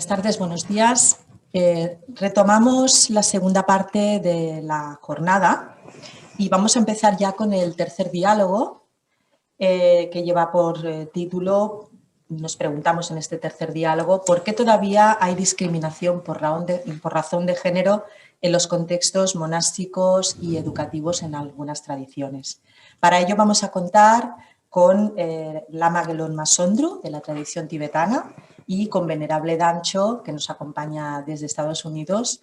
Buenas tardes, buenos días. Retomamos la segunda parte de la jornada y vamos a empezar ya con el tercer diálogo que lleva por título, nos preguntamos en este tercer diálogo, ¿por qué todavía hay discriminación por razón de género en los contextos monásticos y educativos en algunas tradiciones? Para ello vamos a contar con Lama Gelonma Sondru, de la tradición tibetana, y con Venerable Damcho, que nos acompaña desde Estados Unidos,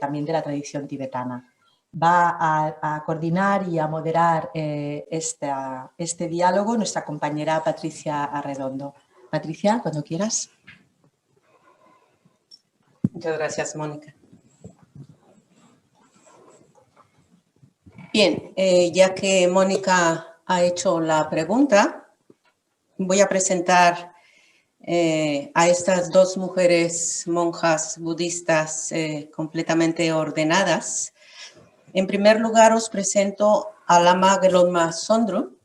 también de la tradición tibetana. Va a coordinar y a moderar este diálogo nuestra compañera Patricia Arredondo. Patricia, cuando quieras. Muchas gracias, Mónica. Bien, ya que Mónica ha hecho la pregunta, voy a presentar a estas dos mujeres monjas budistas completamente ordenadas. En primer lugar, os presento a Lama Gelonma Sondru,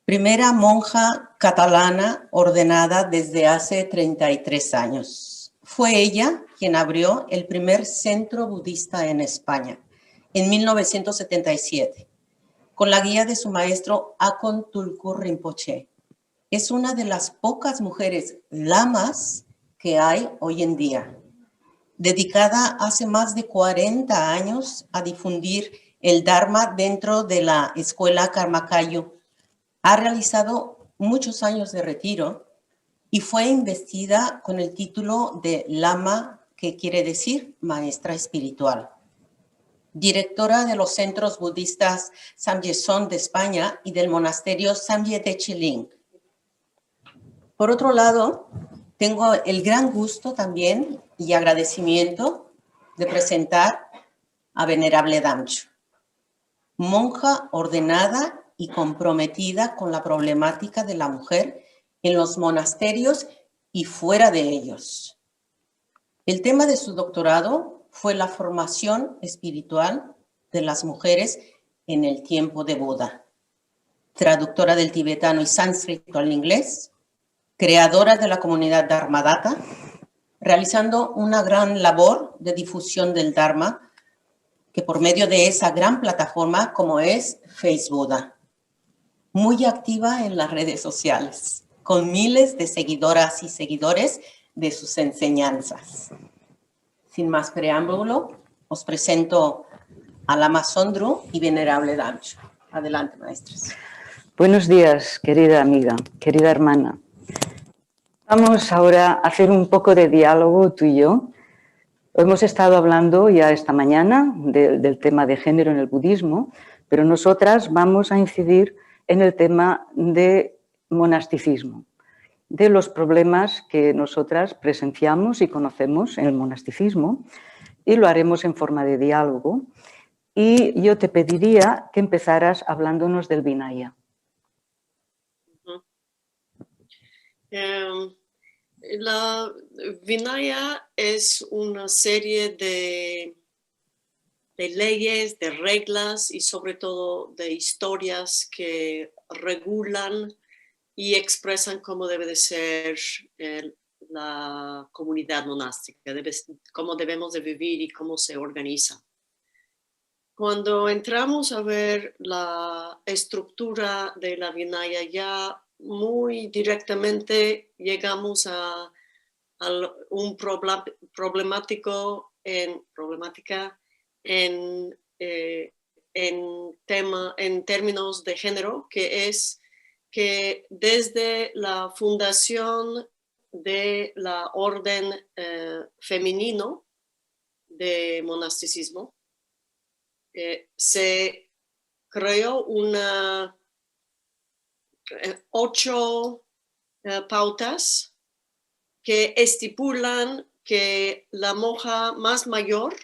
primera monja catalana ordenada desde hace 33 años. Fue ella quien abrió el primer centro budista en España en 1977, con la guía de su maestro Akon Tulku Rinpoche. Es una de las pocas mujeres lamas que hay hoy en día, dedicada hace más de 40 años a difundir el Dharma dentro de la escuela Karma Kayu. Ha realizado muchos años de retiro y fue investida con el título de Lama, que quiere decir maestra espiritual. Directora de los centros budistas Samye Son de España y del monasterio Samye de Chiling. Por otro lado, tengo el gran gusto también y agradecimiento de presentar a Venerable Damcho, monja ordenada y comprometida con la problemática de la mujer en los monasterios y fuera de ellos. El tema de su doctorado fue la formación espiritual de las mujeres en el tiempo de Buda. Traductora del tibetano y sánscrito al inglés, creadora de la comunidad Dharmadata, realizando una gran labor de difusión del Dharma, que por medio de esa gran plataforma como es FaceBuda, muy activa en las redes sociales, con miles de seguidoras y seguidores de sus enseñanzas. Sin más preámbulo, os presento a Lama Sondru y Venerable Damcho. Adelante, maestras. Buenos días, querida amiga, querida hermana. Vamos ahora a hacer un poco de diálogo tú y yo. Hemos estado hablando ya esta mañana del tema de género en el budismo, pero nosotras vamos a incidir en el tema de monasticismo, de los problemas que nosotras presenciamos y conocemos en el monasticismo, y lo haremos en forma de diálogo. Y yo te pediría que empezaras hablándonos del Vinaya. La Vinaya es una serie de leyes, de reglas y sobre todo de historias que regulan y expresan cómo debe de ser la comunidad monástica, cómo debemos de vivir y cómo se organiza. Cuando entramos a ver la estructura de la Vinaya, ya muy directamente llegamos a un problemática en términos de género, que es que desde la fundación de la orden femenino de monasticismo, se creó 8 pautas que estipulan que la monja más mayor,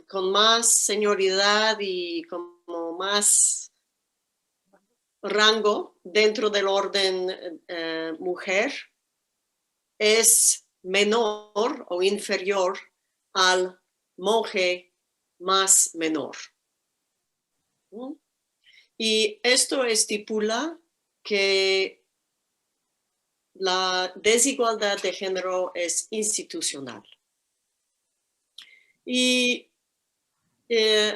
con más senioridad y como más rango dentro del orden mujer, es menor o inferior al monje más menor. Y esto estipula que la desigualdad de género es institucional. Y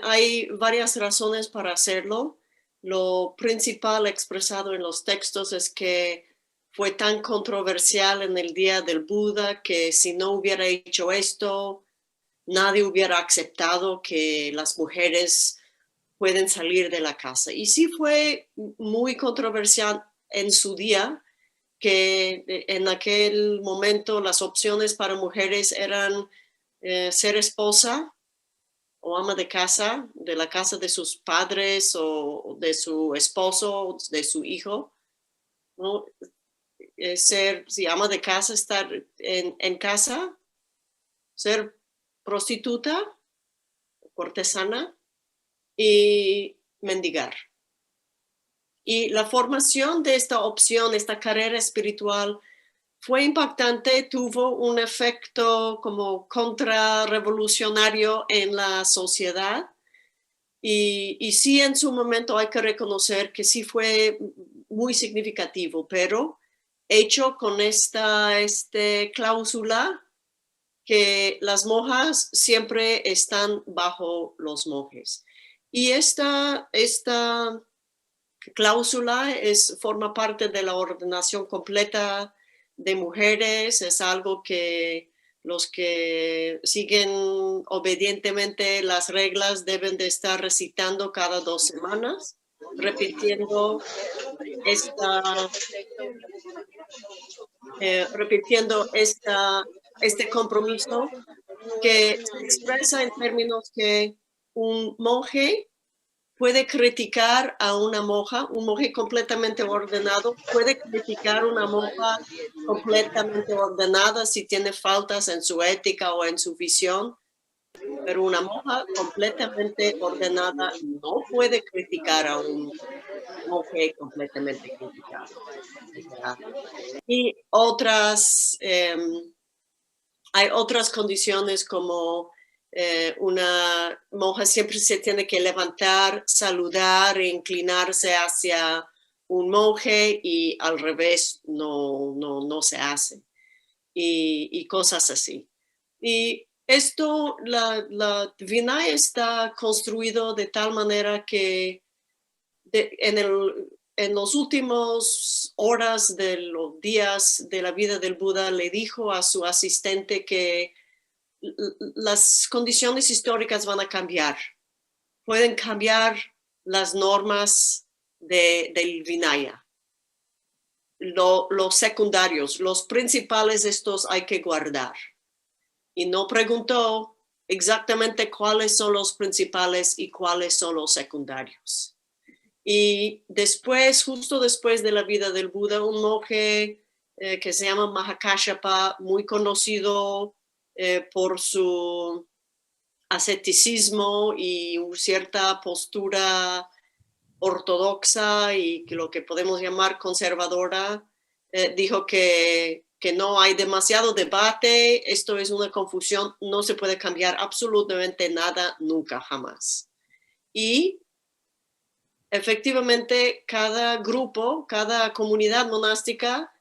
hay varias razones para hacerlo. Lo principal expresado en los textos es que fue tan controversial en el día del Buda que si no hubiera hecho esto, nadie hubiera aceptado que las mujeres pueden salir de la casa. Y sí fue muy controversial en su día, que en aquel momento las opciones para mujeres eran ser esposa o ama de casa, de la casa de sus padres o de su esposo, de su hijo, ¿no? Ser, si ama de casa, estar en casa, ser prostituta, cortesana y mendigar. Y la formación de esta opción, esta carrera espiritual, fue impactante, tuvo un efecto como contrarrevolucionario en la sociedad. Y sí, en su momento hay que reconocer que sí fue muy significativo, pero hecho con esta cláusula que las monjas siempre están bajo los monjes. Y esta cláusula forma parte de la ordenación completa de mujeres, es algo que los que siguen obedientemente las reglas deben de estar recitando cada 2 semanas, repitiendo este compromiso que se expresa en términos que un monje puede criticar a una monja, un monje completamente ordenado puede criticar a una monja completamente ordenada si tiene faltas en su ética o en su visión, pero una monja completamente ordenada no puede criticar a un monje completamente criticado. Y hay otras condiciones como una monja siempre se tiene que levantar, saludar e inclinarse hacia un monje y al revés no se hace. Y cosas así. Y esto, la Vinaya está construido de tal manera que en los últimos horas de los días de la vida del Buda le dijo a su asistente que las condiciones históricas van a cambiar. Pueden cambiar las normas del Vinaya. Los secundarios, los principales, estos hay que guardar. Y no preguntó exactamente cuáles son los principales y cuáles son los secundarios. Y después, justo después de la vida del Buda, un monje que se llama Mahakashapa, muy conocido por su asceticismo y cierta postura ortodoxa y lo que podemos llamar conservadora, dijo que no hay demasiado debate, esto es una confusión, no se puede cambiar absolutamente nada, nunca, jamás. Y efectivamente, cada grupo, cada comunidad monástica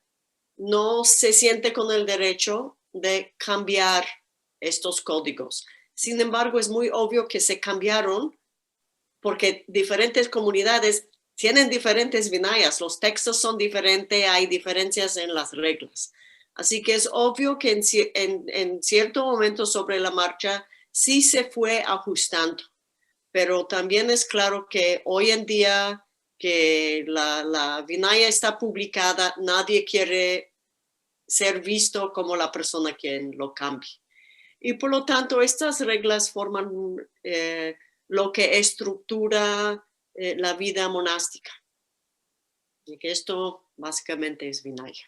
no se siente con el derecho de cambiar estos códigos. Sin embargo, es muy obvio que se cambiaron porque diferentes comunidades tienen diferentes vinayas, los textos son diferentes, hay diferencias en las reglas. Así que es obvio que en cierto momento sobre la marcha sí se fue ajustando. Pero también es claro que hoy en día que la Vinaya está publicada, nadie quiere ser visto como la persona quien lo cambie. Y por lo tanto, estas reglas forman lo que estructura la vida monástica. Y que esto básicamente es Vinaya.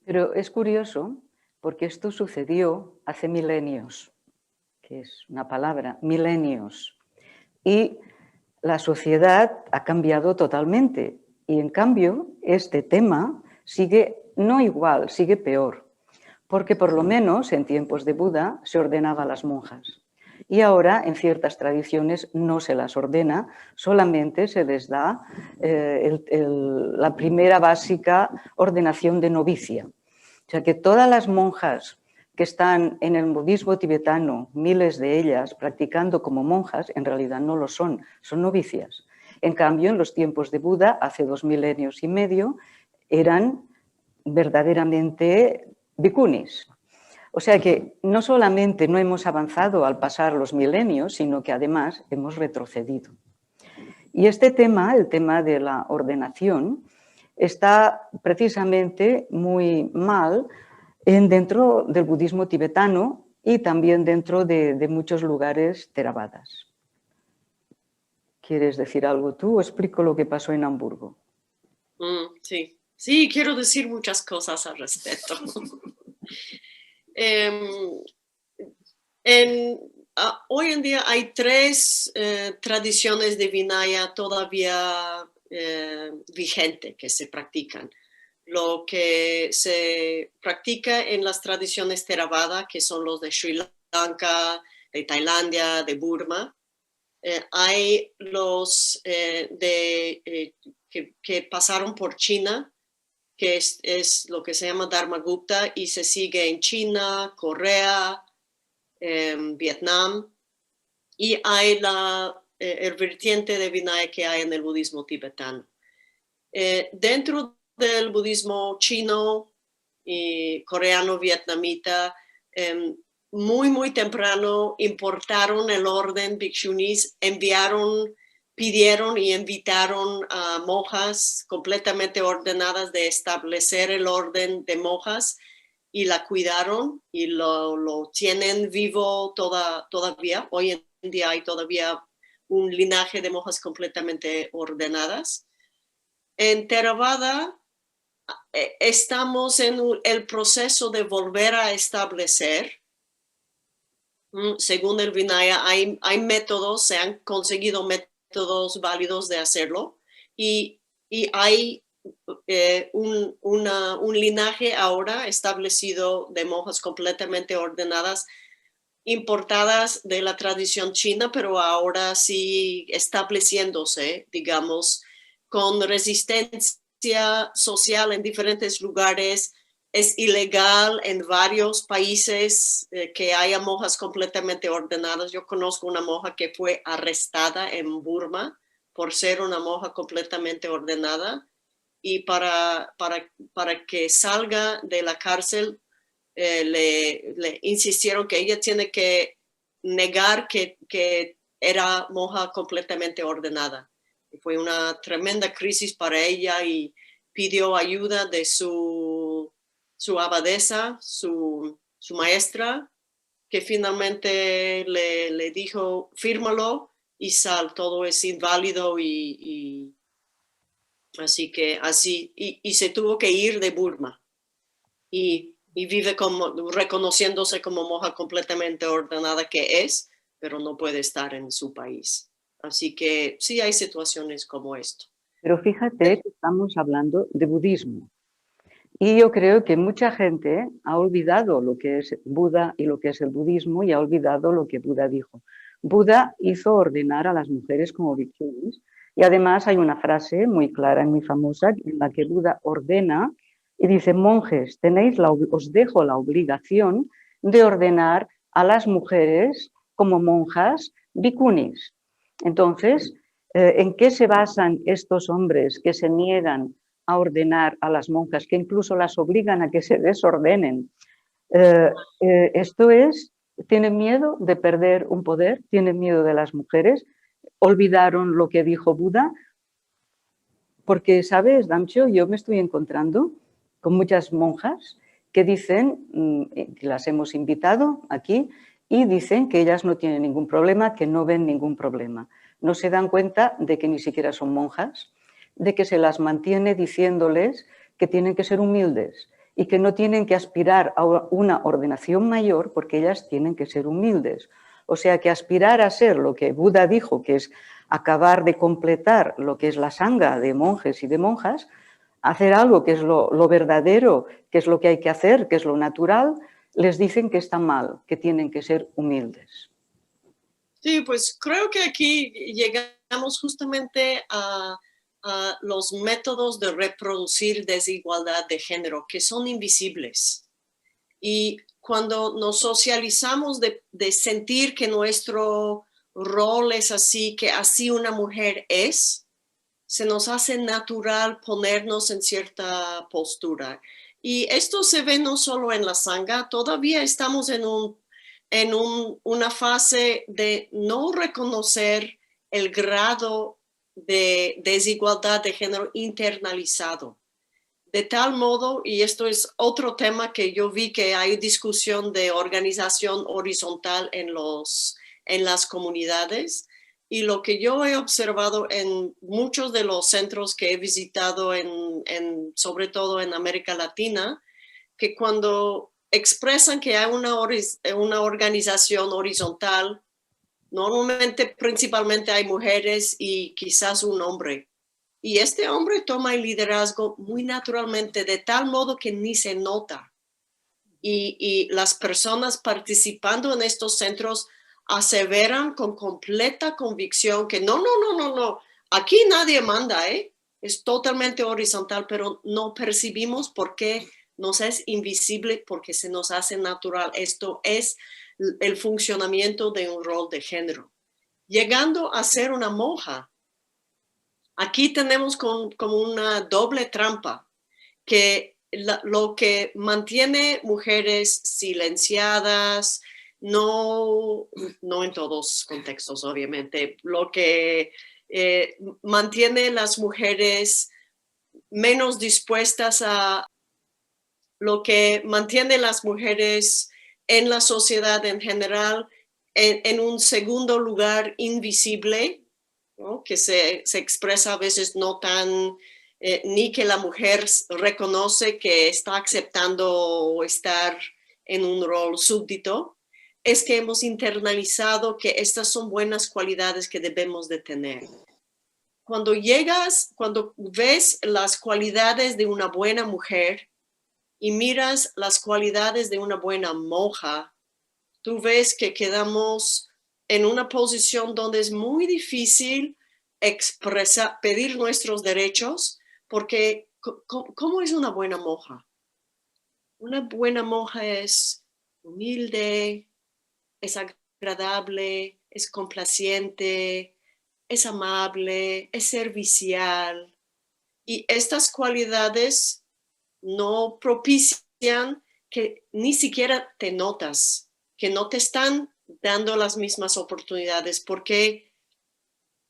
Pero es curioso porque esto sucedió hace milenios, que es una palabra, milenios. Y la sociedad ha cambiado totalmente. Y en cambio, este tema sigue no igual, sigue peor. Porque por lo menos en tiempos de Buda se ordenaba a las monjas. Y ahora en ciertas tradiciones no se las ordena, solamente se les da la primera básica ordenación de novicia. O sea que todas las monjas que están en el budismo tibetano, miles de ellas practicando como monjas, en realidad no lo son, son novicias. En cambio, en los tiempos de Buda, hace 2 milenios y medio, eran verdaderamente bhikkhunis. O sea que no solamente no hemos avanzado al pasar los milenios, sino que además hemos retrocedido. Y este tema, el tema de la ordenación, está precisamente muy mal dentro del budismo tibetano y también dentro de muchos lugares theravadas. ¿Quieres decir algo tú o explico lo que pasó en Hamburgo? Sí. Sí, quiero decir muchas cosas al respecto. Hoy en día hay 3 tradiciones de Vinaya todavía vigentes que se practican. Lo que se practica en las tradiciones Theravada, que son los de Sri Lanka, de Tailandia, de Burma. Hay los que pasaron por China, que es lo que se llama Dharmagupta y se sigue en China, Corea, Vietnam, y hay el vertiente de Vinaya que hay en el budismo tibetano. Dentro del budismo chino y coreano, vietnamita, muy temprano importaron el orden bhikshunis, pidieron y invitaron a monjas completamente ordenadas de establecer el orden de monjas y la cuidaron y lo tienen vivo todavía. Hoy en día hay todavía un linaje de monjas completamente ordenadas. En Theravada estamos en el proceso de volver a establecer. Según el Vinaya, hay métodos, se han conseguido métodos válidos de hacerlo y hay un linaje ahora establecido de monjas completamente ordenadas, importadas de la tradición china, pero ahora sí estableciéndose, digamos, con resistencia social en diferentes lugares. Es ilegal en varios países que haya monjas completamente ordenadas. Yo conozco una monja que fue arrestada en Burma por ser una monja completamente ordenada y para que salga de la cárcel le insistieron que ella tiene que negar que era monja completamente ordenada. Y fue una tremenda crisis para ella y pidió ayuda de su abadesa, su maestra, que finalmente le dijo, fírmalo y sal, todo es inválido y se tuvo que ir de Burma y vive reconociéndose como monja completamente ordenada que es, pero no puede estar en su país. Así que sí hay situaciones como esto. Pero fíjate que estamos hablando de budismo. Y yo creo que mucha gente ha olvidado lo que es Buda y lo que es el budismo y ha olvidado lo que Buda dijo. Buda hizo ordenar a las mujeres como bhikshunis y además hay una frase muy clara y muy famosa en la que Buda ordena y dice, monjes, os dejo la obligación de ordenar a las mujeres como monjas bhikkhunis. Entonces, ¿en qué se basan estos hombres que se niegan a ordenar a las monjas, que incluso las obligan a que se desordenen? Esto es, tienen miedo de perder un poder, tienen miedo de las mujeres, olvidaron lo que dijo Buda, porque, ¿sabes, Damcho? Yo me estoy encontrando con muchas monjas que dicen, que las hemos invitado aquí, y dicen que ellas no tienen ningún problema, que no ven ningún problema. No se dan cuenta de que ni siquiera son monjas, de que se las mantiene diciéndoles que tienen que ser humildes y que no tienen que aspirar a una ordenación mayor porque ellas tienen que ser humildes. O sea que aspirar a ser lo que Buda dijo, que es acabar de completar lo que es la sangha de monjes y de monjas, hacer algo que es lo verdadero, que es lo que hay que hacer, que es lo natural, les dicen que está mal, que tienen que ser humildes. Sí, pues creo que aquí llegamos justamente a los métodos de reproducir desigualdad de género, que son invisibles. Y cuando nos socializamos de sentir que nuestro rol es así, que así una mujer es, se nos hace natural ponernos en cierta postura. Y esto se ve no solo en la sangha, todavía estamos en una fase de no reconocer el grado de desigualdad de género internalizado. De tal modo, y esto es otro tema que yo vi que hay discusión de organización horizontal en las comunidades, y lo que yo he observado en muchos de los centros que he visitado, sobre todo en América Latina, que cuando expresan que hay una organización horizontal, normalmente principalmente hay mujeres y quizás un hombre. Y este hombre toma el liderazgo muy naturalmente, de tal modo que ni se nota. Y las personas participando en estos centros aseveran con completa convicción que no, aquí nadie manda, es totalmente horizontal, pero no percibimos por qué nos es invisible, porque se nos hace natural. Esto es el funcionamiento de un rol de género. Llegando a ser una monja, aquí tenemos como una doble trampa, que lo que mantiene mujeres silenciadas, no en todos contextos, obviamente, lo que mantiene las mujeres menos dispuestas lo que mantiene las mujeres en la sociedad en general en un segundo lugar invisible, ¿no? Que se expresa a veces no tan, ni que la mujer reconoce que está aceptando estar en un rol súbdito, es que hemos internalizado que estas son buenas cualidades que debemos de tener. Cuando ves las cualidades de una buena mujer y miras las cualidades de una buena monja, tú ves que quedamos en una posición donde es muy difícil pedir nuestros derechos, porque ¿cómo es una buena monja? Una buena monja es humilde, es agradable, es complaciente, es amable, es servicial. Y estas cualidades no propician que ni siquiera te notas, que no te están dando las mismas oportunidades, porque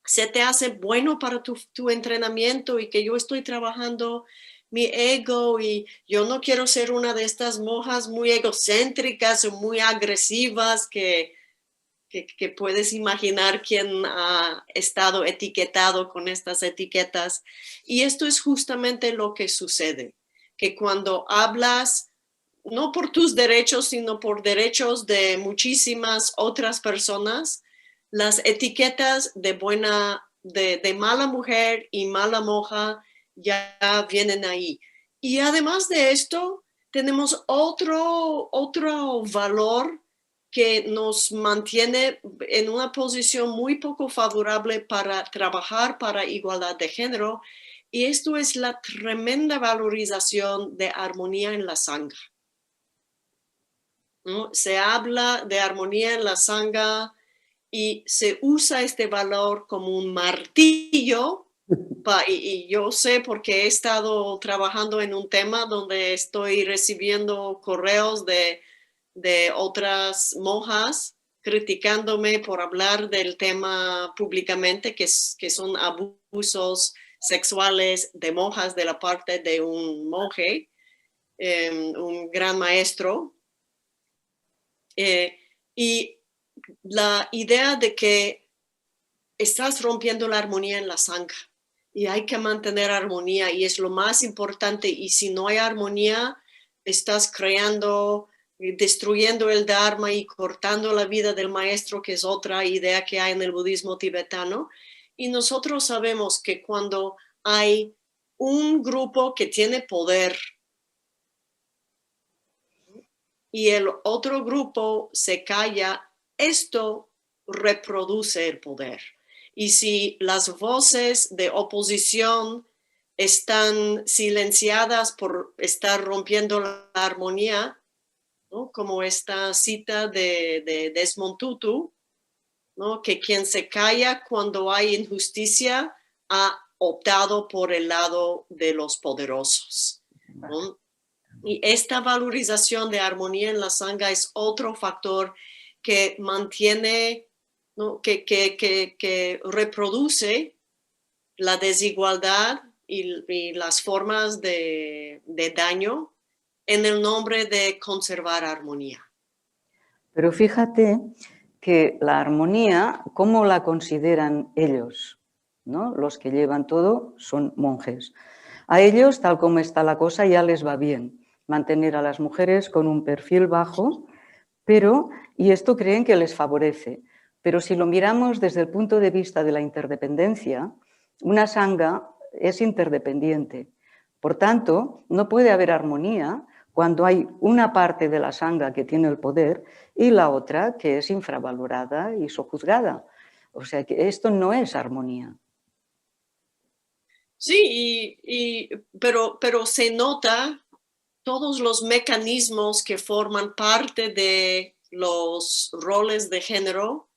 se te hace bueno para tu entrenamiento y que yo estoy trabajando mi ego y yo no quiero ser una de estas monjas muy egocéntricas o muy agresivas que puedes imaginar quién ha estado etiquetado con estas etiquetas. Y esto es justamente lo que sucede, que cuando hablas no por tus derechos, sino por derechos de muchísimas otras personas, las etiquetas de mala mujer y mala monja ya vienen ahí. Y además de esto, tenemos otro valor que nos mantiene en una posición muy poco favorable para trabajar para igualdad de género, y esto es la tremenda valorización de armonía en la sangha. ¿No? Se habla de armonía en la sangha y se usa este valor como un martillo, y yo sé porque he estado trabajando en un tema donde estoy recibiendo correos de otras monjas criticándome por hablar del tema públicamente, que son abusos sexuales de monjas de la parte de un monje, un gran maestro. Y la idea de que estás rompiendo la armonía en la sangha y hay que mantener armonía y es lo más importante, y si no hay armonía estás destruyendo el dharma y cortando la vida del maestro, que es otra idea que hay en el budismo tibetano. Y nosotros sabemos que cuando hay un grupo que tiene poder y el otro grupo se calla, esto reproduce el poder. Y si las voces de oposición están silenciadas por estar rompiendo la armonía, ¿no? Como esta cita de Desmond Tutu, ¿no? Que quien se calla cuando hay injusticia ha optado por el lado de los poderosos, ¿no? Y esta valorización de armonía en la sangha es otro factor que mantiene, ¿no? que reproduce la desigualdad y las formas de daño en el nombre de conservar armonía. Pero fíjate que la armonía, ¿cómo la consideran ellos? ¿No? Los que llevan todo son monjes. A ellos, tal como está la cosa, ya les va bien mantener a las mujeres con un perfil bajo, y esto creen que les favorece. Pero si lo miramos desde el punto de vista de la interdependencia, una sangha es interdependiente. Por tanto, no puede haber armonía cuando hay una parte de la sangha que tiene el poder y la otra que es infravalorada y sojuzgada. O sea que esto no es armonía. Sí, pero se nota todos los mecanismos que forman parte de los roles de género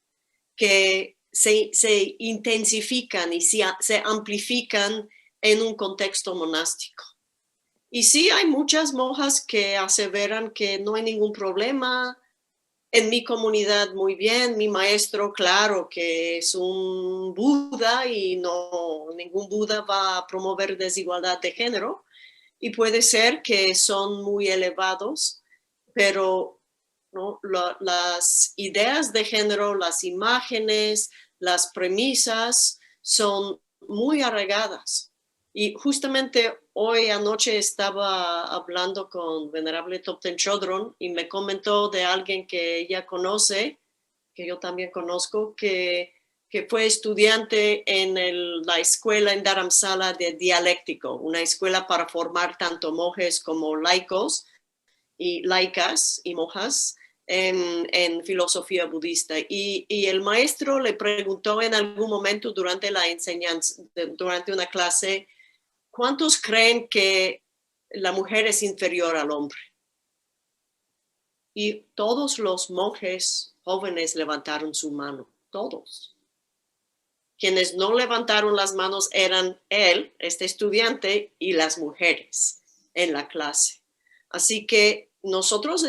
que se intensifican y se amplifican en un contexto monástico. Y sí, hay muchas monjas que aseveran que no hay ningún problema. En mi comunidad, muy bien, mi maestro, claro, que es un Buda y no, ningún Buda va a promover desigualdad de género. Y puede ser que son muy elevados, pero ¿no? Las ideas de género, las imágenes, las premisas son muy arraigadas. Y justamente hoy anoche estaba hablando con Venerable Thopten Chodron y me comentó de alguien que ella conoce, que yo también conozco, que fue estudiante en la escuela en Dharamsala de dialéctico, una escuela para formar tanto monjes como laicos y laicas y monjas en filosofía budista. Y el maestro le preguntó en algún momento durante la enseñanza, durante una clase, ¿cuántos creen que la mujer es inferior al hombre? Y todos los monjes jóvenes levantaron su mano, todos. Quienes no levantaron las manos eran él, este estudiante, y las mujeres en la clase. Así que nosotros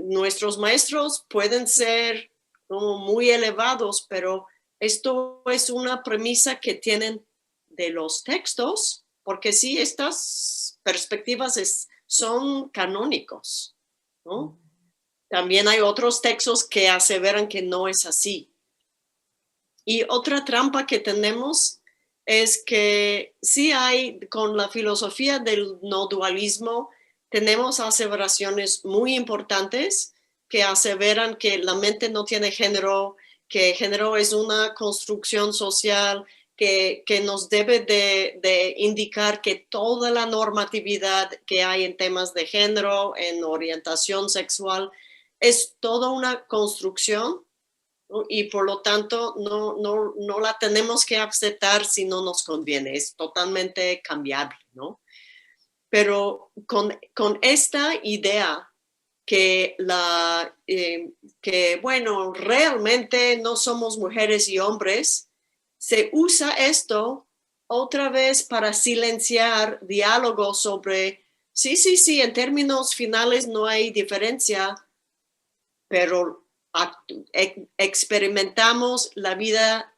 nuestros maestros pueden ser como muy elevados, pero esto es una premisa que tienen de los textos, porque sí, estas perspectivas son canónicos, ¿no? También hay otros textos que aseveran que no es así. Y otra trampa que tenemos es que sí hay, con la filosofía del no dualismo, tenemos aseveraciones muy importantes que aseveran que la mente no tiene género, que género es una construcción social, que nos debe de indicar que toda la normatividad que hay en temas de género, en orientación sexual, es toda una construcción, ¿no? Y por lo tanto no la tenemos que aceptar si no nos conviene, es totalmente cambiable, ¿no? Pero con esta idea que bueno, realmente no somos mujeres y hombres, se usa esto otra vez para silenciar diálogos sobre, sí, en términos finales no hay diferencia, pero experimentamos la vida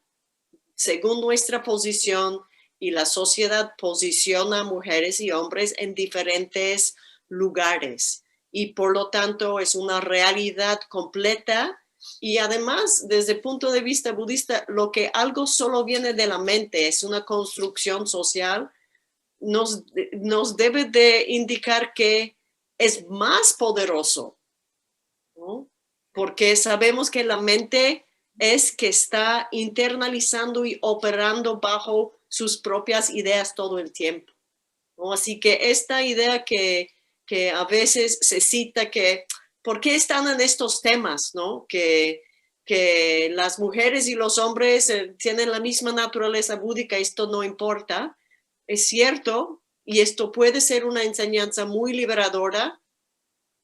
según nuestra posición y la sociedad posiciona a mujeres y hombres en diferentes lugares y por lo tanto es una realidad completa y además desde el punto de vista budista lo que algo solo viene de la mente es una construcción social nos debe de indicar que es más poderoso, ¿no? Porque sabemos que la mente es que está internalizando y operando bajo sus propias ideas todo el tiempo, ¿no? Así que esta idea que a veces se cita que, ¿por qué están en estos temas, ¿no? Que que las mujeres y los hombres tienen la misma naturaleza búdica, esto no importa. Es cierto, y esto puede ser una enseñanza muy liberadora,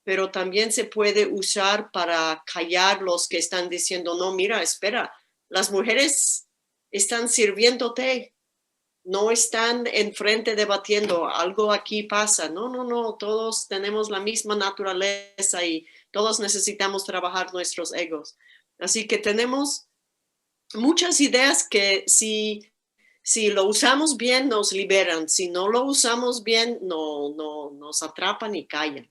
pero también se puede usar para callar los que están diciendo, no, mira, espera, las mujeres están sirviéndote, no están enfrente debatiendo, algo aquí pasa. No, no, no, todos tenemos la misma naturaleza y todos necesitamos trabajar nuestros egos. Así que tenemos muchas ideas que si lo usamos bien nos liberan, si no lo usamos bien no nos atrapan y callan.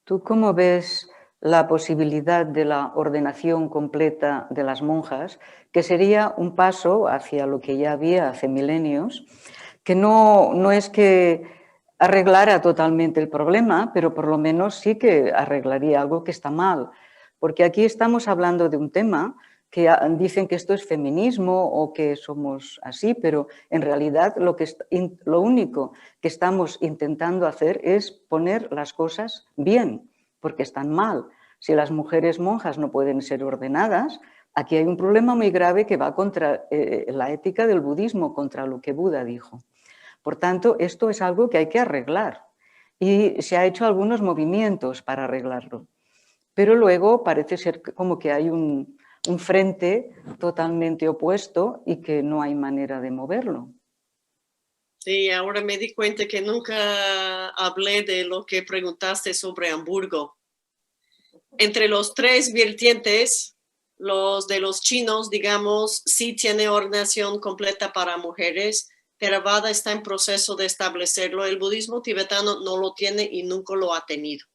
¿Tú cómo ves la posibilidad de la ordenación completa de las monjas, que sería un paso hacia lo que ya había hace milenios, que no es que arreglara totalmente el problema, pero por lo menos sí que arreglaría algo que está mal? Porque aquí estamos hablando de un tema que dicen que esto es feminismo o que somos así, pero en realidad lo único que estamos intentando hacer es poner las cosas bien, porque están mal. Si las mujeres monjas no pueden ser ordenadas, aquí hay un problema muy grave que va contra la ética del budismo, contra lo que Buda dijo. Por tanto, esto es algo que hay que arreglar y se ha hecho algunos movimientos para arreglarlo. Pero luego parece ser como que hay un frente totalmente opuesto y que no hay manera de moverlo. Sí, ahora me di cuenta que nunca hablé de lo que preguntaste sobre Hamburgo. Entre los tres vertientes, los de los chinos, digamos, sí tiene ordenación completa para mujeres. Theravada está en proceso de establecerlo. El budismo tibetano no lo tiene y nunca lo ha tenido.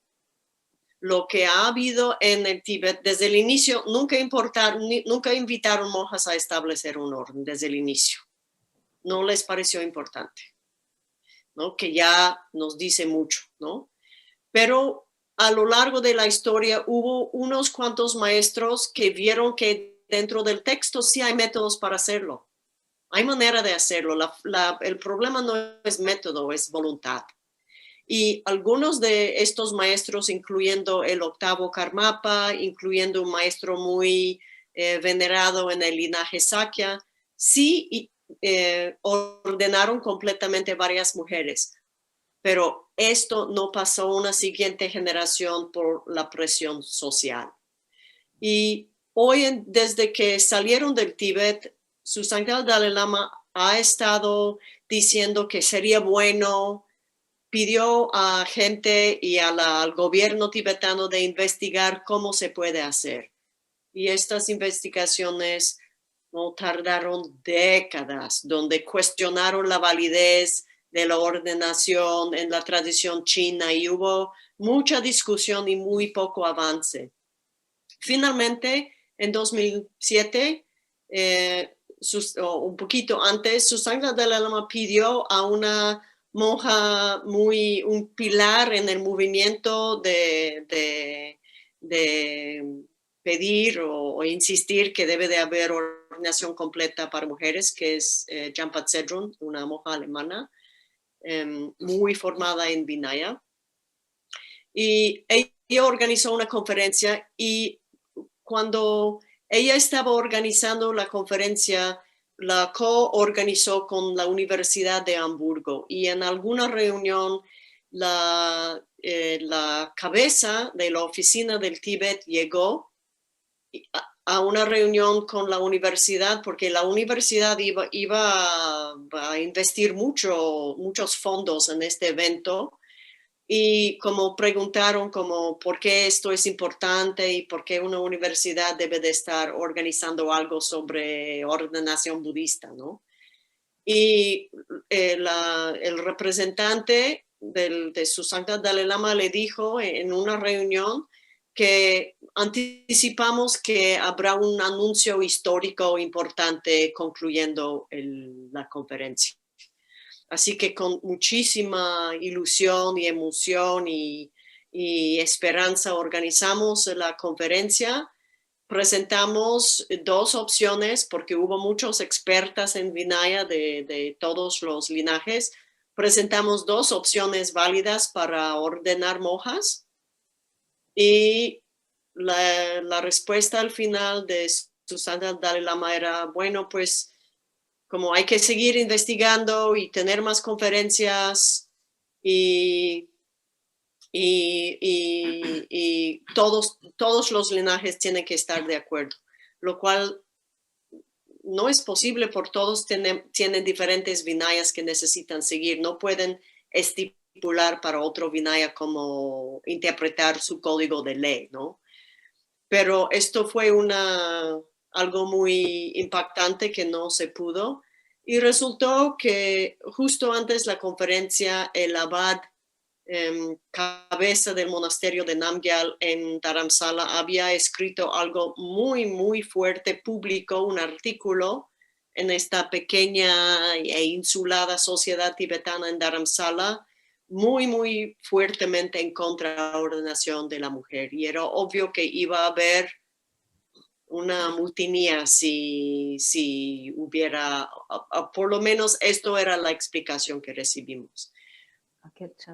Lo que ha habido en el Tíbet desde el inicio, nunca invitaron monjas a establecer un orden desde el inicio. No les pareció importante, ¿no? Que ya nos dice mucho, ¿no? Pero a lo largo de la historia hubo unos cuantos maestros que vieron que dentro del texto sí hay métodos para hacerlo. Hay manera de hacerlo. El problema no es método, es voluntad. Y algunos de estos maestros, incluyendo el octavo Karmapa, incluyendo un maestro muy venerado en el linaje Sakya, sí ordenaron completamente varias mujeres. Pero esto no pasó a una siguiente generación por la presión social. Y hoy, desde que salieron del Tíbet, su santidad Dalai Lama ha estado diciendo que sería bueno, pidió a gente y al gobierno tibetano de investigar cómo se puede hacer. Y estas investigaciones no tardaron décadas, donde cuestionaron la validez de la ordenación en la tradición china y hubo mucha discusión y muy poco avance. Finalmente, en 2007, un poquito antes, su santidad Dalai Lama pidió a una monja un pilar en el movimiento de pedir o insistir que debe de haber ordenación completa para mujeres, que es Jampa Zedrun, una monja alemana muy formada en Vinaya. Y ella organizó una conferencia y cuando ella estaba organizando la conferencia, la co-organizó con la Universidad de Hamburgo y en alguna reunión la cabeza de la oficina del Tíbet llegó a una reunión con la universidad porque la universidad iba a investir muchos fondos en este evento. Y como preguntaron como por qué esto es importante y por qué una universidad debe de estar organizando algo sobre ordenación budista, ¿no? Y el representante de su santidad Dalai Lama le dijo en una reunión que anticipamos que habrá un anuncio histórico importante concluyendo la conferencia. Así que con muchísima ilusión y emoción y esperanza organizamos la conferencia. Presentamos dos opciones porque hubo muchos expertas en Vinaya de todos los linajes. Presentamos dos opciones válidas para ordenar monjas y la respuesta al final de su santidad Dalai Lama era, bueno, pues como hay que seguir investigando y tener más conferencias y todos los linajes tienen que estar de acuerdo, lo cual no es posible porque todos tienen diferentes vinayas que necesitan seguir, no pueden estipular para otro vinaya cómo interpretar su código de ley, ¿no? Pero esto fue algo muy impactante que no se pudo y resultó que justo antes de la conferencia el abad cabeza del monasterio de Namgyal en Dharamsala había escrito algo muy, muy fuerte, público, un artículo en esta pequeña e insulada sociedad tibetana en Dharamsala, muy, muy fuertemente en contra de la ordenación de la mujer. Y era obvio que iba a haber una mutinía si hubiera, por lo menos esto era la explicación que recibimos.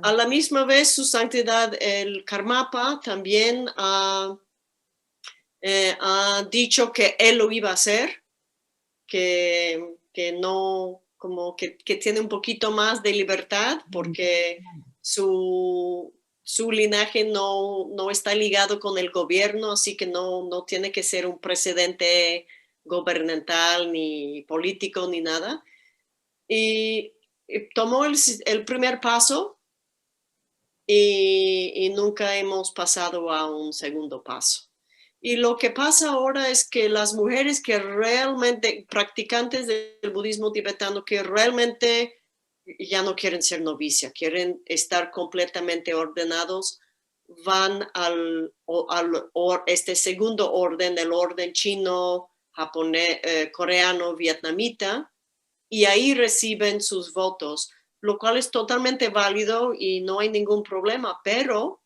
A la misma vez, su santidad el Karmapa también ha dicho que él lo iba a hacer, que no, como que tiene un poquito más de libertad porque su linaje no está ligado con el gobierno, así que no tiene que ser un presidente gubernamental ni político ni nada. Y tomó el primer paso y nunca hemos pasado a un segundo paso. Y lo que pasa ahora es que las mujeres que realmente, practicantes del budismo tibetano, que realmente ya no quieren ser novicia, quieren estar completamente ordenados, van al este segundo orden, el orden chino, japonés, coreano, vietnamita, y ahí reciben sus votos, lo cual es totalmente válido y no hay ningún problema, pero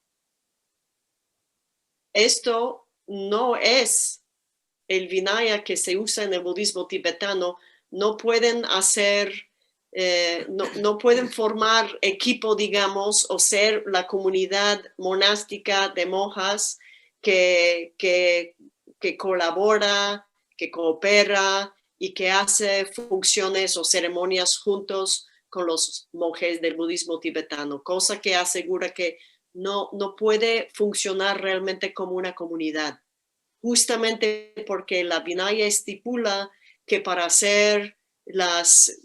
esto no es el vinaya que se usa en el budismo tibetano. No pueden hacer, no pueden formar equipo, digamos, o ser la comunidad monástica de monjas que colabora, que coopera y que hace funciones o ceremonias juntos con los monjes del budismo tibetano, cosa que asegura que no puede funcionar realmente como una comunidad, justamente porque la Vinaya estipula que para hacer las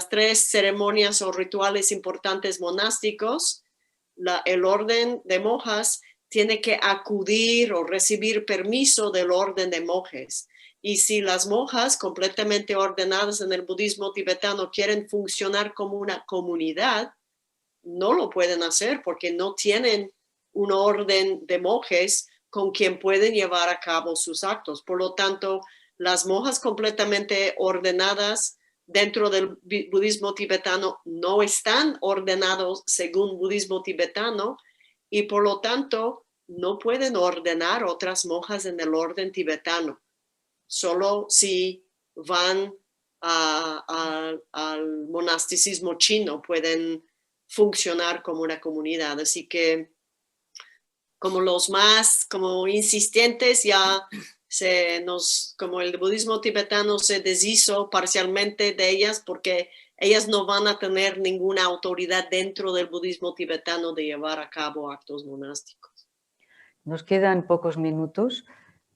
tres ceremonias o rituales importantes monásticos, el orden de monjas tiene que acudir o recibir permiso del orden de monjes. Y si las monjas completamente ordenadas en el budismo tibetano quieren funcionar como una comunidad, no lo pueden hacer porque no tienen un orden de monjes con quien pueden llevar a cabo sus actos. Por lo tanto, las monjas completamente ordenadas dentro del budismo tibetano no están ordenados según budismo tibetano y por lo tanto no pueden ordenar otras monjas en el orden tibetano. Solo si van al monasticismo chino pueden funcionar como una comunidad. Así que como los más como insistentes ya como el budismo tibetano se deshizo parcialmente de ellas porque ellas no van a tener ninguna autoridad dentro del budismo tibetano de llevar a cabo actos monásticos. Nos quedan pocos minutos.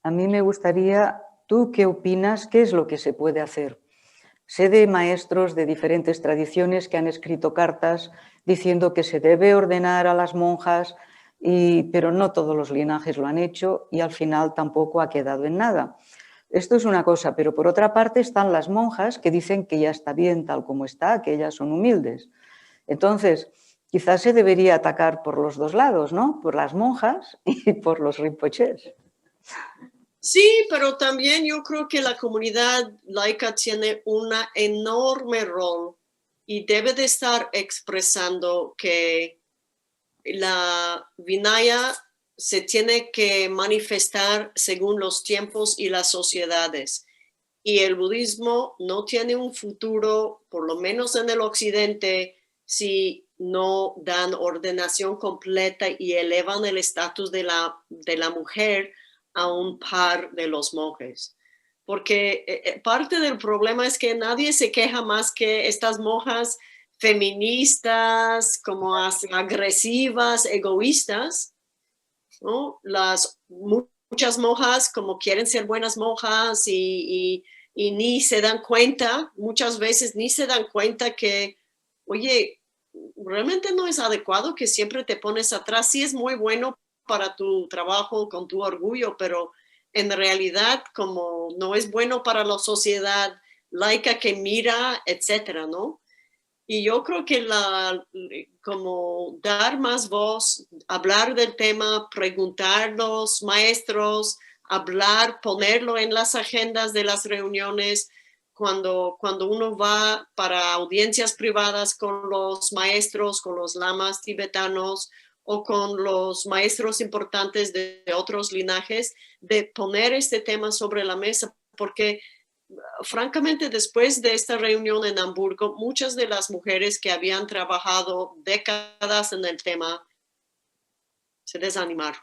A mí me gustaría, ¿tú qué opinas? ¿Qué es lo que se puede hacer? Sé de maestros de diferentes tradiciones que han escrito cartas diciendo que se debe ordenar a las monjas, pero no todos los linajes lo han hecho y al final tampoco ha quedado en nada. Esto es una cosa, pero por otra parte están las monjas que dicen que ya está bien tal como está, que ellas son humildes. Entonces, quizás se debería atacar por los dos lados, ¿no? Por las monjas y por los rinpoches. Sí, pero también yo creo que la comunidad laica tiene un enorme rol y debe de estar expresando que la Vinaya se tiene que manifestar según los tiempos y las sociedades. Y el budismo no tiene un futuro, por lo menos en el occidente, si no dan ordenación completa y elevan el estatus de la mujer a un par de los monjes. Porque parte del problema es que nadie se queja más que estas monjas feministas, como agresivas, egoístas, ¿no? Muchas monjas como quieren ser buenas monjas y ni se dan cuenta, muchas veces ni se dan cuenta que, oye, realmente no es adecuado que siempre te pones atrás. Sí es muy bueno para tu trabajo, con tu orgullo, pero en realidad como no es bueno para la sociedad laica que mira, etcétera, ¿no? Y yo creo que como dar más voz, hablar del tema, preguntar a los maestros, hablar, ponerlo en las agendas de las reuniones, cuando uno va para audiencias privadas con los maestros, con los lamas tibetanos o con los maestros importantes de otros linajes, de poner este tema sobre la mesa, porque francamente, después de esta reunión en Hamburgo, muchas de las mujeres que habían trabajado décadas en el tema se desanimaron.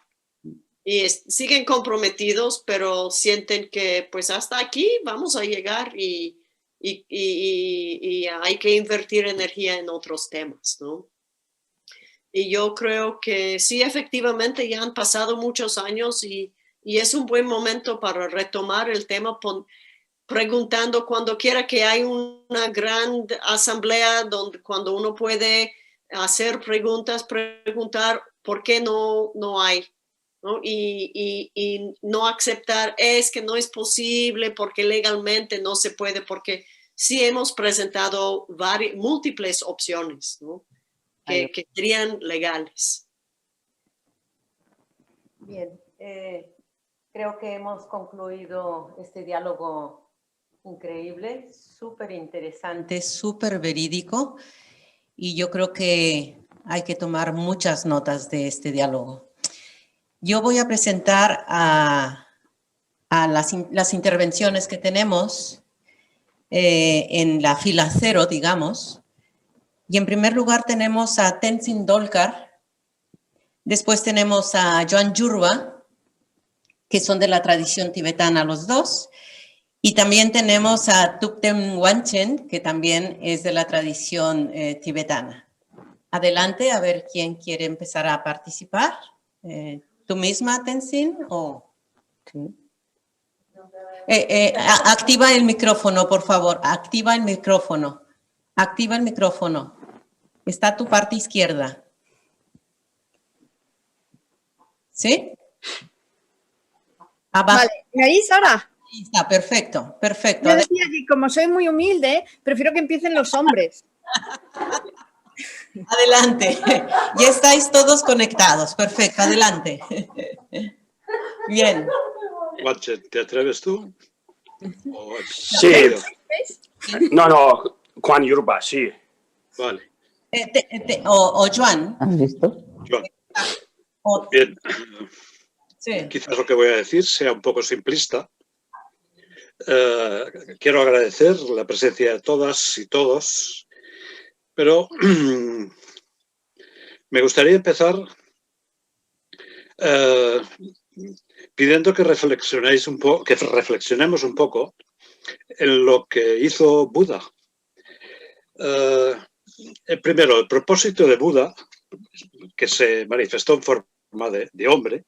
Y siguen comprometidos, pero sienten que pues hasta aquí vamos a llegar y hay que invertir energía en otros temas, ¿no? Y yo creo que sí, efectivamente, ya han pasado muchos años y es un buen momento para retomar el tema, preguntando cuando quiera que hay una gran asamblea donde cuando uno puede hacer preguntas, preguntar por qué no hay, ¿no? Y no aceptar es que no es posible porque legalmente no se puede, porque sí hemos presentado múltiples opciones, ¿no? que serían legales. Bien, creo que hemos concluido este diálogo increíble, súper interesante, súper verídico, y yo creo que hay que tomar muchas notas de este diálogo. Yo voy a presentar a las intervenciones que tenemos en la fila 0, digamos. Y en primer lugar tenemos a Tenzin Dolkar, después tenemos a Joan Yurba, que son de la tradición tibetana los dos, y también tenemos a Thupten Wanchen, que también es de la tradición tibetana. Adelante, a ver quién quiere empezar a participar. ¿Tú misma, Tenzin? Sí. Activa el micrófono, por favor. Activa el micrófono. Activa el micrófono. Está a tu parte izquierda. ¿Sí? Abajo. Vale, ¿me oís ahora? Ahí está, perfecto, perfecto. Yo decía que como soy muy humilde, prefiero que empiecen los hombres. Adelante. Ya estáis todos conectados. Perfecto, adelante. Bien. Wanchen, ¿te atreves tú? Sí. No, Juan Yurba, sí. Vale. O Joan. ¿Has visto? Joan. O, Bien. sí. Quizás lo que voy a decir sea un poco simplista. Quiero agradecer la presencia de todas y todos, pero me gustaría empezar pidiendo que reflexionemos un poco en lo que hizo Buda. Primero, el propósito de Buda, que se manifestó en forma de hombre,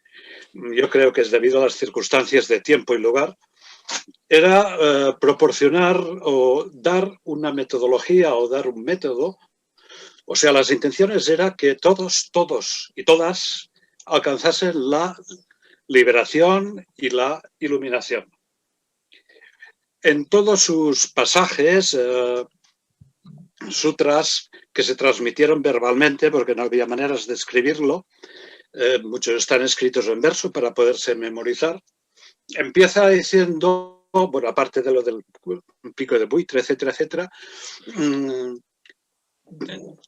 yo creo que es debido a las circunstancias de tiempo y lugar, era proporcionar o dar una metodología o dar un método. O sea, las intenciones eran que todos y todas alcanzasen la liberación y la iluminación. En todos sus pasajes, sutras que se transmitieron verbalmente, porque no había maneras de escribirlo, muchos están escritos en verso para poderse memorizar, empieza diciendo, bueno, aparte de lo del pico de buitre, etcétera, etcétera,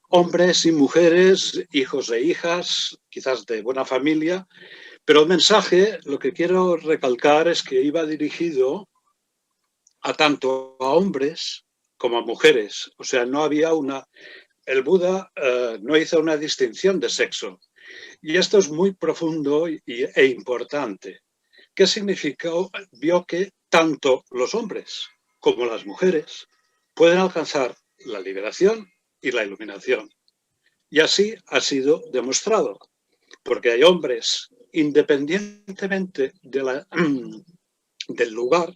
hombres y mujeres, hijos e hijas, quizás de buena familia, pero el mensaje, lo que quiero recalcar es que iba dirigido a tanto a hombres como a mujeres. O sea, no había el Buda no hizo una distinción de sexo. Y esto es muy profundo e importante. ¿Qué significó? Vio que tanto los hombres como las mujeres pueden alcanzar la liberación y la iluminación. Y así ha sido demostrado, porque hay hombres, independientemente del lugar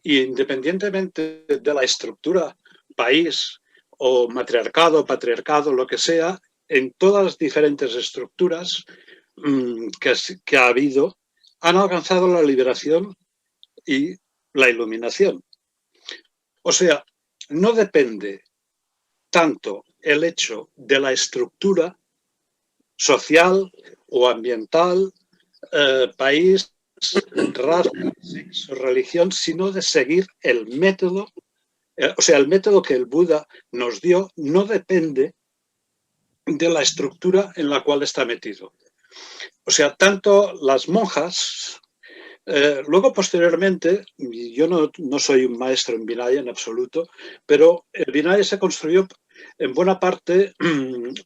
y independientemente de la estructura, país o matriarcado, patriarcado, lo que sea, en todas las diferentes estructuras que ha habido, han alcanzado la liberación y la iluminación. O sea, no depende tanto el hecho de la estructura social o ambiental, país, raza, sexo, religión, sino de seguir el método. O sea, el método que el Buda nos dio no depende de la estructura en la cual está metido. O sea, tanto las monjas, luego posteriormente, yo no soy un maestro en Vinaya en absoluto, pero el Vinaya se construyó en buena parte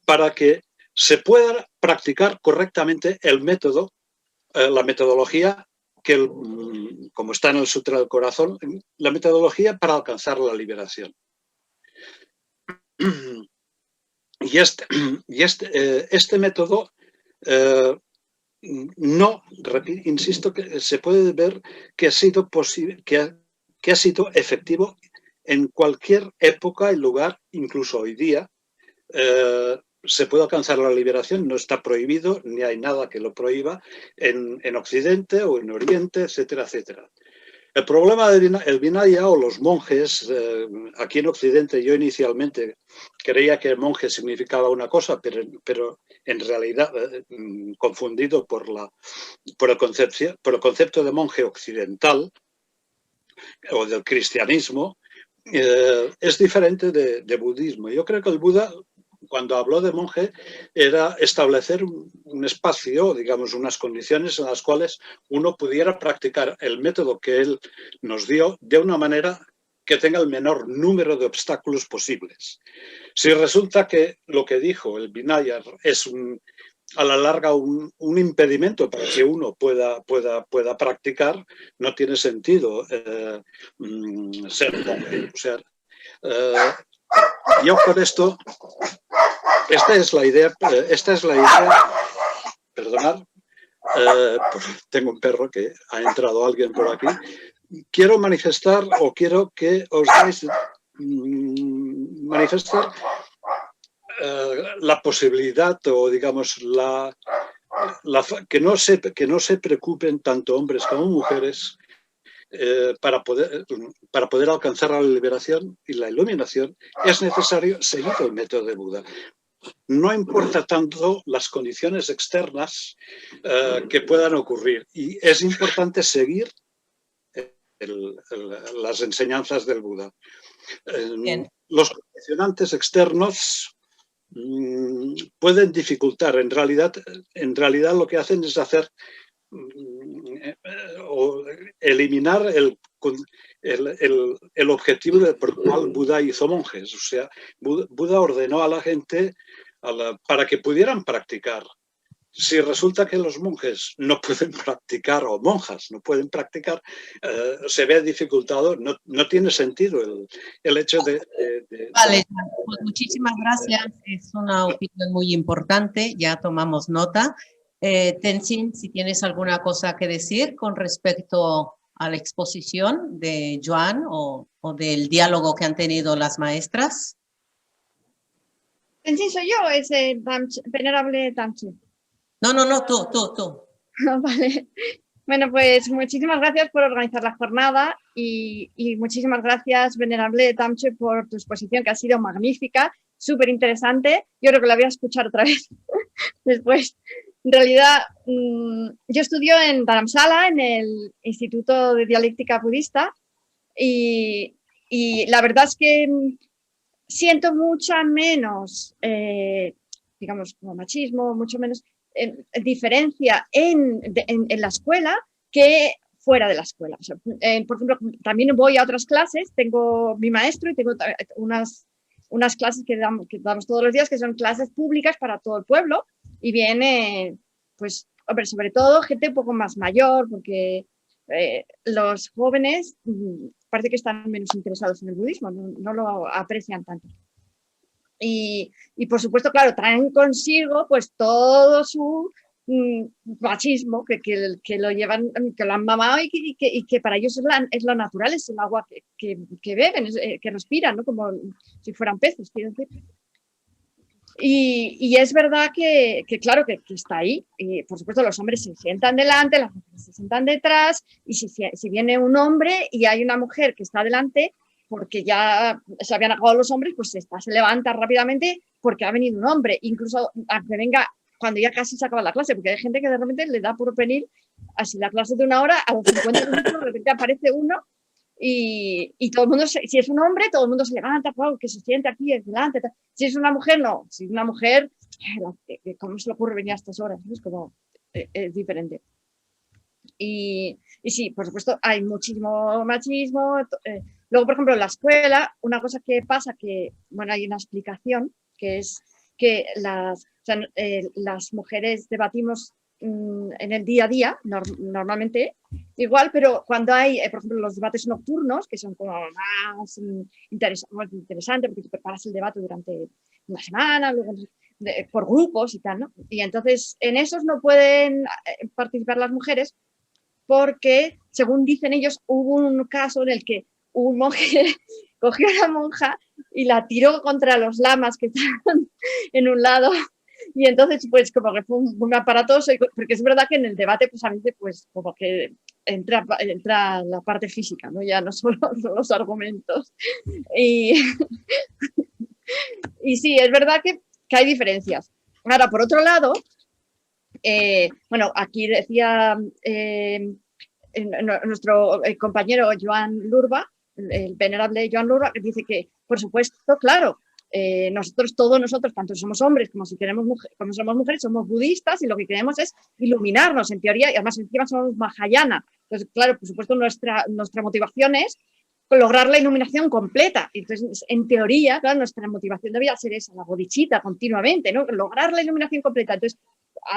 para que se pueda practicar correctamente el método, la metodología, como está en el Sutra del Corazón, la metodología para alcanzar la liberación. Y este método no, insisto, que se puede ver que ha sido posible, que ha sido efectivo en cualquier época y lugar, incluso hoy día. Se puede alcanzar la liberación, no está prohibido, ni hay nada que lo prohíba en Occidente o en Oriente, etcétera, etcétera. El problema del Vinaya o los monjes, aquí en Occidente yo inicialmente creía que monje significaba una cosa, pero en realidad confundido por el concepto de monje occidental o del cristianismo, es diferente de budismo. Yo creo que el Buda, cuando habló de monje, era establecer un espacio, digamos, unas condiciones en las cuales uno pudiera practicar el método que él nos dio de una manera que tenga el menor número de obstáculos posibles. Si resulta que lo que dijo el Vinaya es a la larga un impedimento para que uno pueda practicar, no tiene sentido ser monje. O sea, yo con esto, esta es la idea, perdonad, tengo un perro que ha entrado alguien por aquí. Quiero manifestar o quiero que os deis manifestar la posibilidad o digamos que no se preocupen tanto hombres como mujeres para poder alcanzar la liberación y la iluminación. Es necesario seguir el método de Buda. No importa tanto las condiciones externas que puedan ocurrir, y es importante seguir las enseñanzas del Buda. Los condicionantes externos pueden dificultar. En realidad lo que hacen es o eliminar el objetivo por el cual Buda hizo monjes. O sea, Buda ordenó a la gente para que pudieran practicar. Si resulta que los monjes no pueden practicar, o monjas no pueden practicar, se ve dificultado, no tiene sentido el hecho de... Vale, pues muchísimas gracias. Es una opinión muy importante, ya tomamos nota. Tenzin, si tienes alguna cosa que decir con respecto a la exposición de Joan o del diálogo que han tenido las maestras. ¿Tenzin soy yo o es venerable Tamche? No, tú. Vale. Bueno, pues muchísimas gracias por organizar la jornada y muchísimas gracias, venerable Tamche, por tu exposición, que ha sido magnífica, súper interesante. Yo creo que la voy a escuchar otra vez después. En realidad, yo estudio en Dharamsala, en el Instituto de Dialéctica Budista, y la verdad es que siento mucha menos, digamos, como machismo, mucho menos diferencia en la escuela que fuera de la escuela. O sea, por ejemplo, también voy a otras clases, tengo mi maestro y tengo unas unas clases que damos todos los días, que son clases públicas para todo el pueblo, y viene, pues, hombre, sobre todo gente un poco más mayor, porque los jóvenes parece que están menos interesados en el budismo, no lo aprecian tanto. Y por supuesto, claro, traen consigo pues todo su machismo que lo llevan, que lo han mamado y que para ellos es lo natural, es el agua que beben, que respiran, ¿no? Como si fueran peces, quiero decir. Y es verdad que claro, que está ahí. Y por supuesto los hombres se sientan delante, las mujeres se sientan detrás, y si viene un hombre y hay una mujer que está delante, porque ya se habían acabado los hombres, pues se levanta rápidamente porque ha venido un hombre, incluso aunque venga cuando ya casi se acaba la clase, porque hay gente que de repente le da por venir, así la clase de 1 hora, a los 50 minutos de repente aparece uno y todo el mundo, si es un hombre, todo el mundo se levanta, que se siente aquí delante. Si es una mujer, no. Si es una mujer, ¿cómo se le ocurre venir a estas horas? Es como, es diferente. Y sí, por supuesto, hay muchísimo machismo. Luego, por ejemplo, en la escuela, una cosa que pasa que, bueno, hay una explicación, que es que las mujeres debatimos en el día a día, normalmente igual, pero cuando hay, por ejemplo, los debates nocturnos, que son como más interesantes, porque tú preparas el debate durante una semana, luego por grupos y tal, ¿no? Y entonces en esos no pueden participar las mujeres porque, según dicen ellos, hubo un caso en el que un monje cogió a una monja y la tiró contra los lamas que estaban en un lado. Y entonces, pues, como que fue un aparatoso, porque es verdad que en el debate, pues, a veces, pues, como que entra la parte física, ¿no? Ya no solo los argumentos. Y sí, es verdad que hay diferencias. Ahora, por otro lado, bueno, aquí decía nuestro compañero Joan Lurba, el venerable Joan Lurba, que dice que, por supuesto, claro, todos nosotros, tanto somos hombres como como somos mujeres, somos budistas y lo que queremos es iluminarnos, en teoría, y además encima somos Mahayana. Entonces, claro, por supuesto, nuestra motivación es lograr la iluminación completa. Entonces, en teoría, claro, nuestra motivación debía ser esa, la bodhicitta, continuamente, ¿no? Lograr la iluminación completa. Entonces,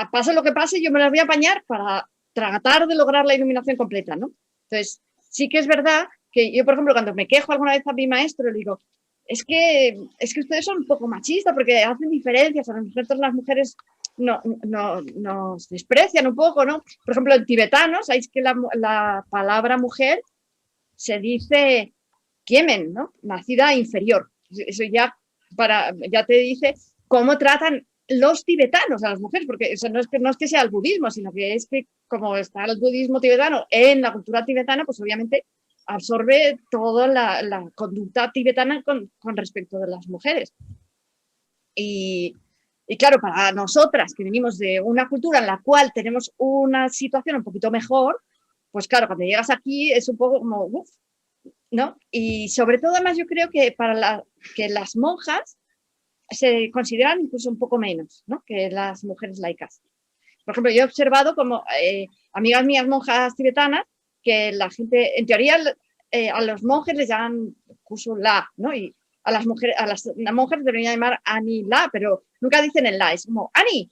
pase lo que pase, yo me las voy a apañar para tratar de lograr la iluminación completa, ¿no? Entonces, sí que es verdad que yo, por ejemplo, cuando me quejo alguna vez a mi maestro, le digo, es que ustedes son un poco machistas porque hacen diferencias, a nosotros las mujeres nos desprecian un poco, ¿no? Por ejemplo, en tibetano, sabéis que la palabra mujer se dice Kiemen, ¿no? Nacida inferior. Eso ya te dice cómo tratan los tibetanos a las mujeres, porque eso no es que sea el budismo, sino que es que como está el budismo tibetano en la cultura tibetana, pues obviamente absorbe toda la conducta tibetana con respecto de las mujeres. Y claro, para nosotras que venimos de una cultura en la cual tenemos una situación un poquito mejor, pues claro, cuando llegas aquí es un poco como, uff, ¿no? Y sobre todo, además, yo creo que que las monjas se consideran incluso un poco menos, ¿no? Que las mujeres laicas. Por ejemplo, yo he observado como amigas mías monjas tibetanas que la gente, en teoría, a los monjes les llaman Kusula, ¿no? Y a las monjas deberían llamar Ani La, pero nunca dicen el La, es como Ani,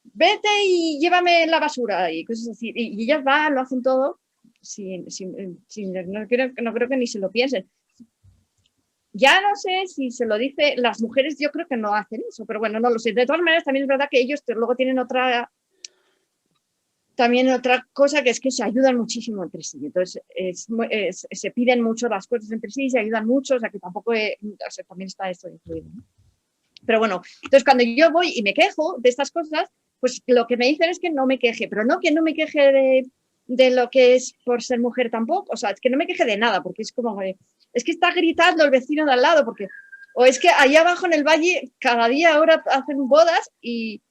vete y llévame la basura y cosas así. Y ellas lo hacen todo no creo que ni se lo piensen. Ya no sé si se lo dice, las mujeres yo creo que no hacen eso, pero bueno, no lo sé. De todas maneras, también es verdad que ellos luego tienen otra cosa, que es que se ayudan muchísimo entre sí. Entonces, se piden mucho las cosas entre sí, se ayudan mucho, o sea que tampoco, también está esto incluido, ¿no? Pero bueno, entonces cuando yo voy y me quejo de estas cosas, pues lo que me dicen es que no me queje, pero no que no me queje de lo que es por ser mujer tampoco, o sea, es que no me queje de nada, porque es como, es que está gritando el vecino de al lado, o es que allá abajo en el valle cada día ahora hacen bodas y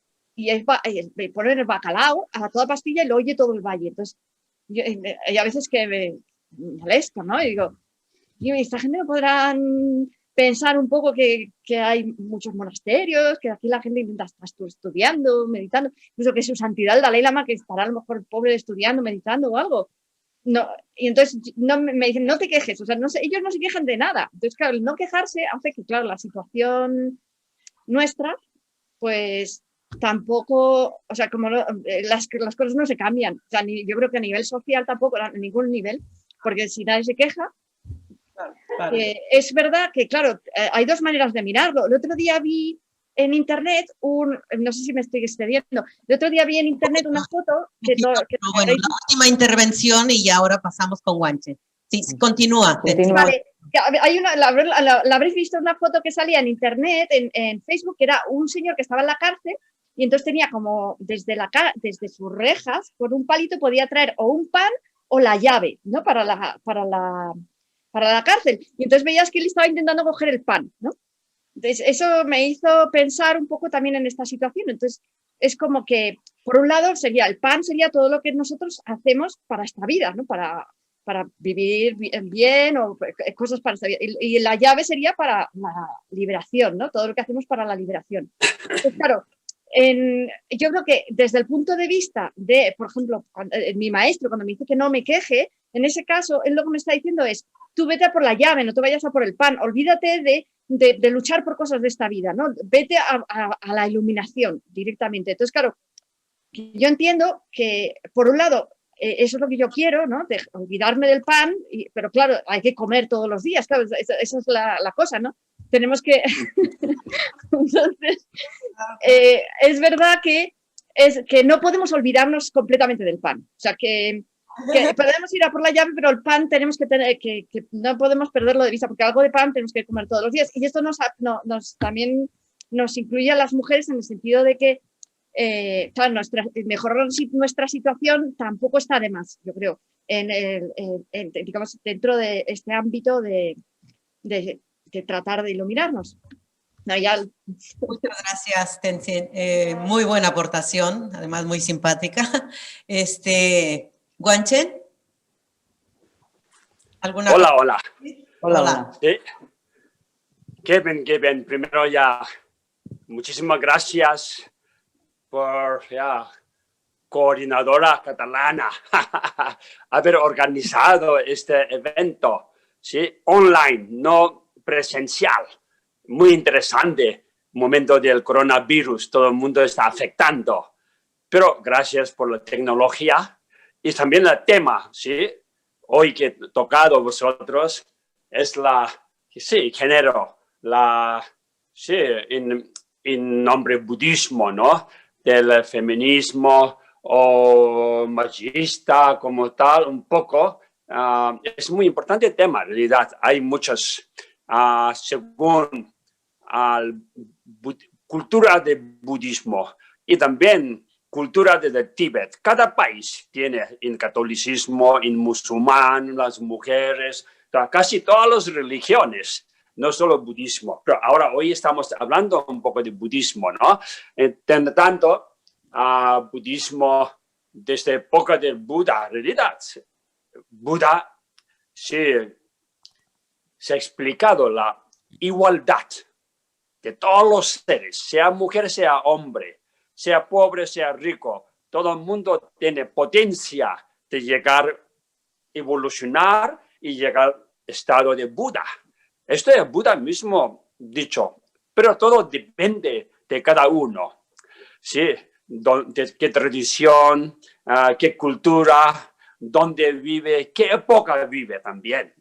ponen el bacalao a toda pastilla y lo oye todo el valle. Entonces, hay a veces que me molesto, ¿no? Y digo, esta gente no podrán pensar un poco que hay muchos monasterios, que aquí la gente intenta estar estudiando, meditando, incluso que su santidad el Dalai Lama, que estará a lo mejor el pobre estudiando, meditando o algo. no, y entonces no, me dicen, no te quejes, o sea, no sé, ellos no se quejan de nada. Entonces, claro, el no quejarse hace que, claro, la situación nuestra, pues tampoco, o sea, como no, las cosas no se cambian. O sea, yo creo que a nivel social tampoco, a ningún nivel, porque si nadie se queja, Claro. es verdad que, claro, hay dos maneras de mirarlo. El otro día vi en internet no sé si me estoy excediendo, el otro día vi en internet una foto que Bueno, la última intervención y ya ahora pasamos con Guanche. Sí, continúa. Vale, hay la habréis visto una foto que salía en internet, en Facebook, que era un señor que estaba en la cárcel y entonces tenía como desde sus rejas, por un palito podía traer o un pan o la llave, ¿no? Para la cárcel. Y entonces veías que él estaba intentando coger el pan, ¿no? Entonces, eso me hizo pensar un poco también en esta situación. Entonces, es como que, por un lado, el pan sería todo lo que nosotros hacemos para esta vida, ¿no? Para vivir bien o cosas para esta vida. Y la llave sería para la liberación, ¿no? Todo lo que hacemos para la liberación. Entonces, claro, yo creo que desde el punto de vista de, por ejemplo, mi maestro, cuando me dice que no me queje, en ese caso, él lo que me está diciendo es, tú vete a por la llave, no te vayas a por el pan, olvídate de luchar por cosas de esta vida, ¿no? Vete a la iluminación directamente. Entonces, claro, yo entiendo que, por un lado, eso es lo que yo quiero, ¿no? De olvidarme del pan, pero claro, hay que comer todos los días, claro, esa es la cosa, ¿no? Tenemos que... Entonces, es verdad que no podemos olvidarnos completamente del pan. O sea, que podemos ir a por la llave, pero el pan tenemos que tener, que no podemos perderlo de vista, porque algo de pan tenemos que comer todos los días. Y esto también nos incluye a las mujeres en el sentido de que, claro, mejorar nuestra situación tampoco está de más, yo creo, digamos, dentro de este ámbito de tratar de iluminarnos. No, muchas gracias, Tenzin. Muy buena aportación, además muy simpática. Guanche. Hola. Hola. Sí. Qué bien. Primero ya, muchísimas gracias por coordinadora catalana haber organizado este evento, ¿sí? Online, no presencial. Muy interesante, momento del coronavirus, todo el mundo está afectando, pero gracias por la tecnología y también el tema, ¿sí? Hoy que he tocado vosotros es género, en nombre budismo, ¿no? Del feminismo o machista como tal, un poco. Es muy importante el tema, en realidad. Hay muchos, según cultura de budismo y también cultura de Tíbet. Cada país tiene en catolicismo, en musulmán, las mujeres, casi todas las religiones, no solo budismo. Pero ahora hoy estamos hablando un poco de budismo, ¿no? Tanto, budismo desde época del Buda, en realidad. Buda se ha explicado la igualdad de todos los seres, sea mujer, sea hombre, sea pobre, sea rico. Todo el mundo tiene potencia de llegar, evolucionar y llegar al estado de Buda. Esto es Buda mismo dicho, pero todo depende de cada uno. ¿Sí? De qué tradición, qué cultura, dónde vive, qué época vive también.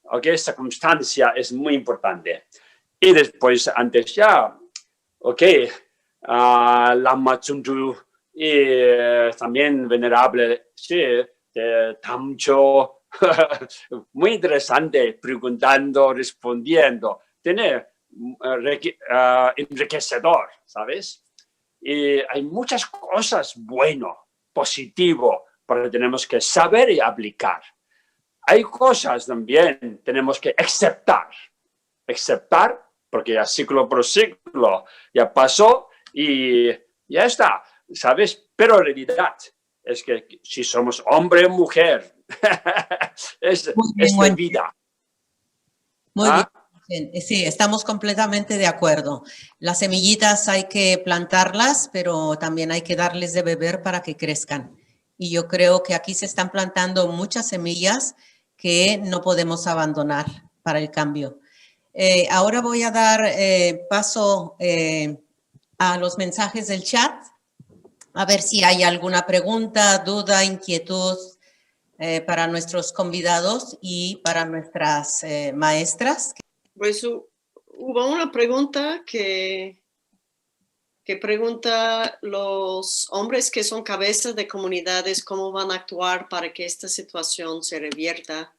¿Okay? Circunstancia es muy importante. Y después, antes ya, Lama Tsuntu y también venerable, sí, de Tamcho, muy interesante, preguntando, respondiendo, tiene enriquecedor, ¿sabes? Y hay muchas cosas buenas, positivas, pero tenemos que saber y aplicar. Hay cosas también tenemos que aceptar, porque ya siglo por siglo ya pasó y ya está, ¿sabes? Pero en realidad es que si somos hombre o mujer, es de vida. Muy bien. Sí, estamos completamente de acuerdo. Las semillitas hay que plantarlas, pero también hay que darles de beber para que crezcan. y yo creo que aquí se están plantando muchas semillas que no podemos abandonar para el cambio. Ahora voy a dar paso a los mensajes del chat, a ver si hay alguna pregunta, duda, inquietud para nuestros convidados y para nuestras maestras. Pues hubo una pregunta que pregunta los hombres que son cabezas de comunidades cómo van a actuar para que esta situación se revierta.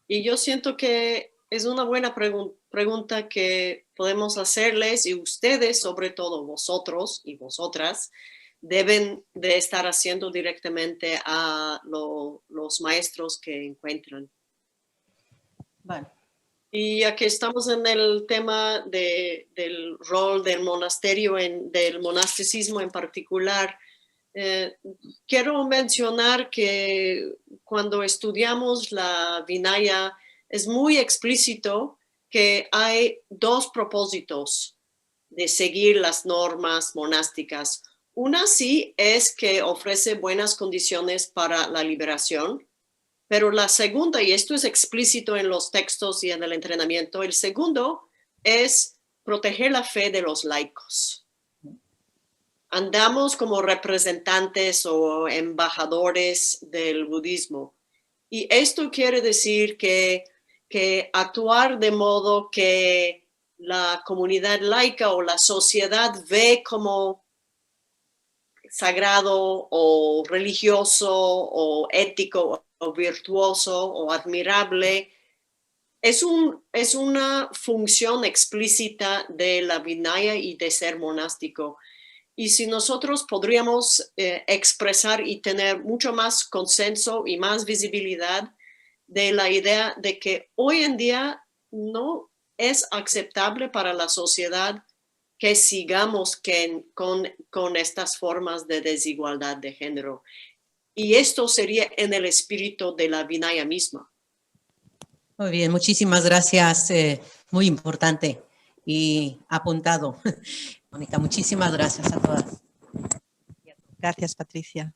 Y yo siento que es una buena pregunta que podemos hacerles, y ustedes, sobre todo vosotros y vosotras, deben de estar haciendo directamente a los maestros que encuentran. Vale. Y ya que estamos en el tema del rol del monasterio, del monasticismo en particular, quiero mencionar que cuando estudiamos la Vinaya es muy explícito que hay dos propósitos de seguir las normas monásticas. Una sí es que ofrece buenas condiciones para la liberación, pero la segunda, y esto es explícito en los textos y en el entrenamiento, el segundo es proteger la fe de los laicos. Andamos como representantes o embajadores del budismo. Y esto quiere decir que actuar de modo que la comunidad laica o la sociedad ve como sagrado o religioso o ético o virtuoso o admirable, es una función explícita de la Vinaya y de ser monástico. Y si nosotros podríamos expresar y tener mucho más consenso y más visibilidad de la idea de que hoy en día no es aceptable para la sociedad que sigamos con estas formas de desigualdad de género. Y esto sería en el espíritu de la Vinaya misma. Muy bien, muchísimas gracias. Muy importante y apuntado. Mónica, muchísimas gracias a todas. Gracias, Patricia.